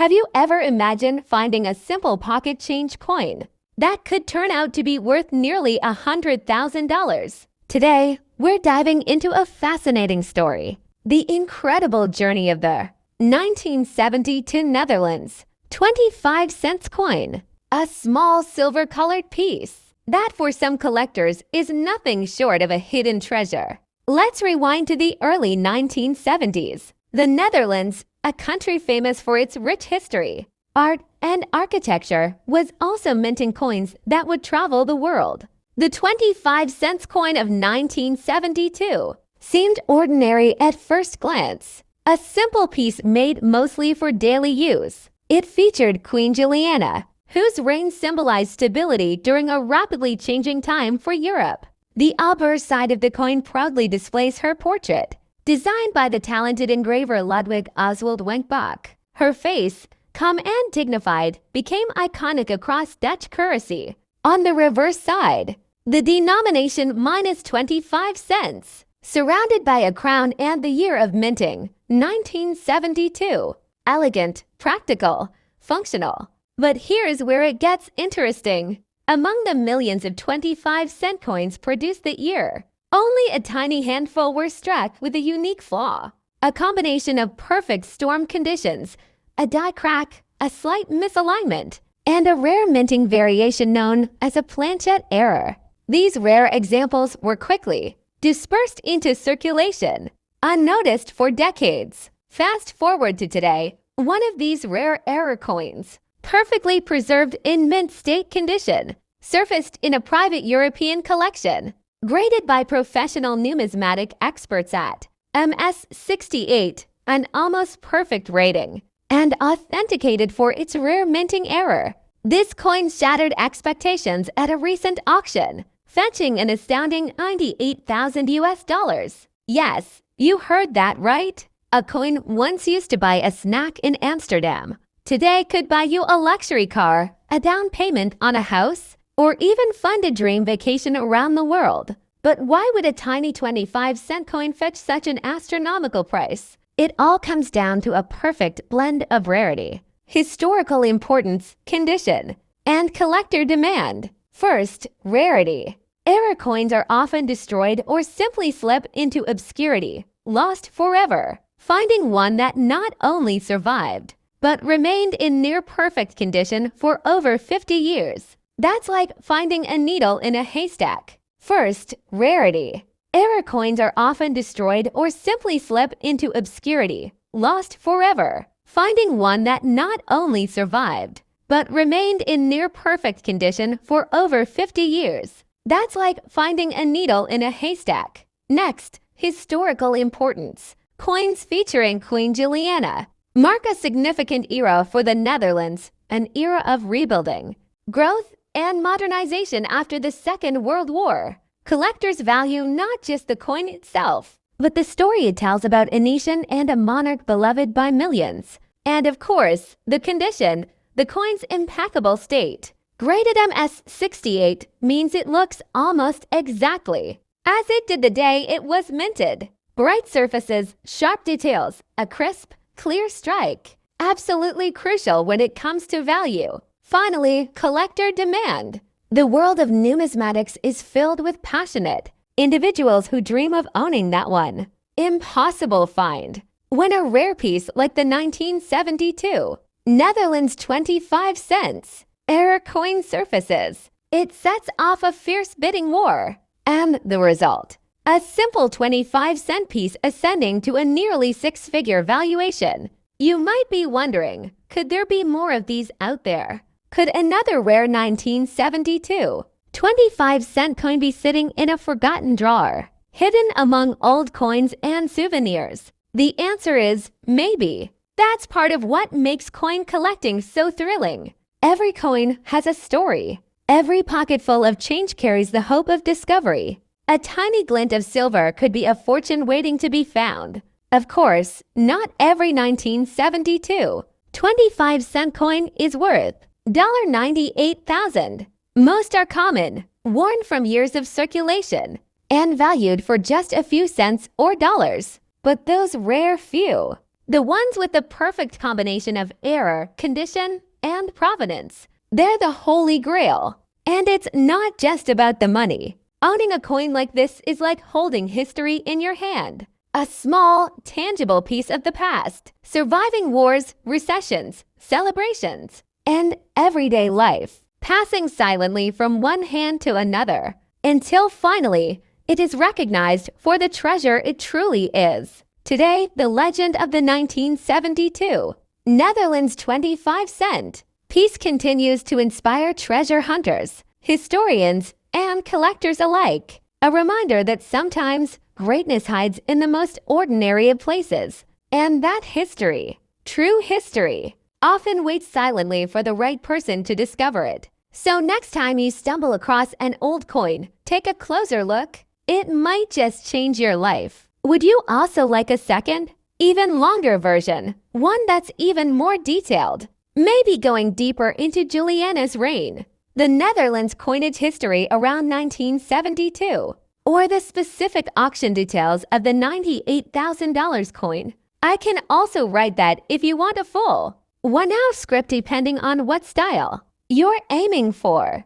Have you ever imagined finding a simple pocket change coin that could turn out to be worth nearly $100,000? Today, we're diving into a fascinating story, the incredible journey of the 1972 Netherlands 25 cents coin, a small silver-colored piece that for some collectors is nothing short of a hidden treasure. Let's rewind to the early 1970s. The Netherlands, a country famous for its rich history, art, and architecture, was also minting coins that would travel the world. The 25 cents coin of 1972 seemed ordinary at first glance, a simple piece made mostly for daily use. It featured Queen Juliana, whose reign symbolized stability during a rapidly changing time for Europe. The obverse side of the coin proudly displays her portrait, designed by the talented engraver Ludwig Oswald Wenkbach. Her face, calm and dignified, became iconic across Dutch currency. On the reverse side, the denomination minus 25 cents, surrounded by a crown and the year of minting, 1972. Elegant, practical, functional. But here's where it gets interesting. Among the millions of 25-cent coins produced that year, only a tiny handful were struck with a unique flaw. A combination of perfect storm conditions, a die crack, a slight misalignment, and a rare minting variation known as a planchette error. These rare examples were quickly dispersed into circulation, unnoticed for decades. Fast forward to today, one of these rare error coins, perfectly preserved in mint state condition, surfaced in a private European collection, graded by professional numismatic experts at MS68, an almost perfect rating, and authenticated for its rare minting error. This coin shattered expectations at a recent auction, fetching an astounding $98,000. Yes, you heard that right. A coin once used to buy a snack in Amsterdam, today could buy you a luxury car, a down payment on a house, or even fund a dream vacation around the world. But why would a tiny 25-cent coin fetch such an astronomical price? It all comes down to a perfect blend of rarity, historical importance, condition, and collector demand. First, rarity. Error coins are often destroyed or simply slip into obscurity, lost forever. Finding one that not only survived, but remained in near-perfect condition for over 50 years. That's like finding a needle in a haystack. First, rarity. Error coins are often destroyed or simply slip into obscurity, lost forever. Finding one that not only survived, but remained in near-perfect condition for over 50 years. That's like finding a needle in a haystack. Next, historical importance. Coins featuring Queen Juliana mark a significant era for the Netherlands, an era of rebuilding, growth, and modernization after the Second World War. Collectors value not just the coin itself, but the story it tells about a nation and a monarch beloved by millions. And of course, the condition, the coin's impeccable state. Graded MS68 means it looks almost exactly as it did the day it was minted. Bright surfaces, sharp details, a crisp, clear strike. Absolutely crucial when it comes to value. Finally, collector demand. The world of numismatics is filled with passionate individuals who dream of owning that one impossible find. When a rare piece like the 1972 Netherlands 25 cents error coin surfaces, it sets off a fierce bidding war. And the result? A simple 25-cent piece ascending to a nearly six-figure valuation. You might be wondering, could there be more of these out there? Could another rare 1972 25-cent coin be sitting in a forgotten drawer, hidden among old coins and souvenirs? The answer is maybe. That's part of what makes coin collecting so thrilling. Every coin has a story. Every pocketful of change carries the hope of discovery. A tiny glint of silver could be a fortune waiting to be found. Of course, not every 1972 25-cent coin is worth $98,000. Most are common, worn from years of circulation, and valued for just a few cents or dollars. But those rare few, The ones with the perfect combination of error, condition, and provenance. They're the holy grail. And it's not just about the money. Owning a coin like this is like holding history in your hand. A small, tangible piece of the past, surviving wars, recessions, celebrations, and everyday life, passing silently from one hand to another, until finally it is recognized for the treasure it truly is. Today, the legend of the 1972 Netherlands 25-cent piece continues to inspire treasure hunters, historians, and collectors alike. A reminder that sometimes greatness hides in the most ordinary of places, and that history, true history, often waits silently for the right person to discover it. So next time you stumble across an old coin, take a closer look. It might just change your life. Would you also like a second, even longer version, one that's even more detailed? Maybe going deeper into Juliana's reign, the Netherlands coinage history around 1972, or the specific auction details of the $98,000 coin. I can also write that if you want a full 1-hour script depending on what style you're aiming for.